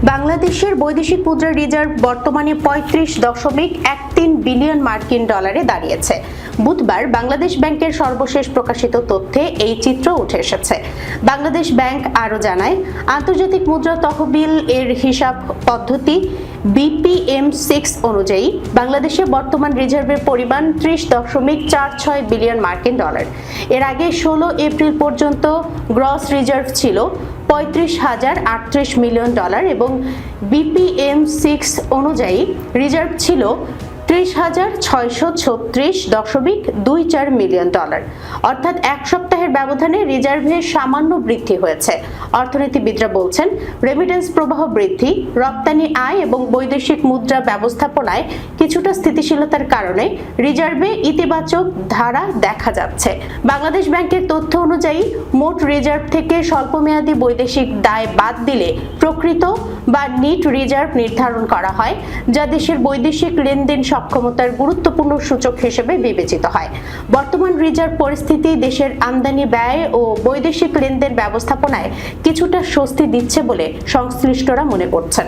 বাংলাদেশের বৈদেশিক মুদ্রা রিজার্ভ বর্তমানে ৩৫.13 বিলিয়ন মার্কিন ডলারে দাঁড়িয়েছে। বুধবার বাংলাদেশ ব্যাংকের সর্বশেষ প্রকাশিত তথ্যে এই চিত্র উঠে এসেছে। বাংলাদেশ ব্যাংক আরও জানায়, আন্তর্জাতিক মুদ্রা তহবিল এর হিসাব পদ্ধতি BPM-6 অনুযায়ী বাংলাদেশে বর্তমান রিজার্ভের পরিমাণ ৩০.৪৬ বিলিয়ন মার্কিন ডলার। এর আগে ১৬ এপ্রিল পর্যন্ত গ্রস রিজার্ভ ছিল ৩৫,০৩৮ মিলিয়ন ডলার এবং BPM-6 অনুযায়ী রিজার্ভ ছিল ৩০,৬৩৬.24 মিলিয়ন ডলার। অর্থাৎ এক সপ্তাহের ব্যবধানে রিজার্ভের সামান্য বৃদ্ধি হয়েছে। অর্থনীতিবিদরা বলছেন, রেমিটেন্স প্রবাহ বৃদ্ধি, রপ্তানি আয় এবং বৈদেশিক মুদ্রা ব্যবস্থাপনায় কিছুটা স্থিতিশীলতার কারণে রিজার্ভে ইতিবাচক ধারা দেখা যাচ্ছে। বাংলাদেশ ব্যাংকের তথ্য অনুযায়ী মোট রিজার্ভ থেকে স্বল্পমেয়াদী বৈদেশিক দায় বাদ দিলে প্রকৃত বা নিট রিজার্ভ নির্ধারণ করা হয়, যা দেশের বৈদেশিক লেনদেন সক্ষমতার গুরুত্বপূর্ণ সূচক হিসেবে বিবেচিত হয়। বর্তমান রিজার্ভ পরিস্থিতি দেশের আমদানি ব্যয় ও বৈদেশিক লেনদেন ব্যবস্থাপনায় কিছুটা স্বস্তি দিচ্ছে বলে সংশ্লিষ্টরা মনে করছেন।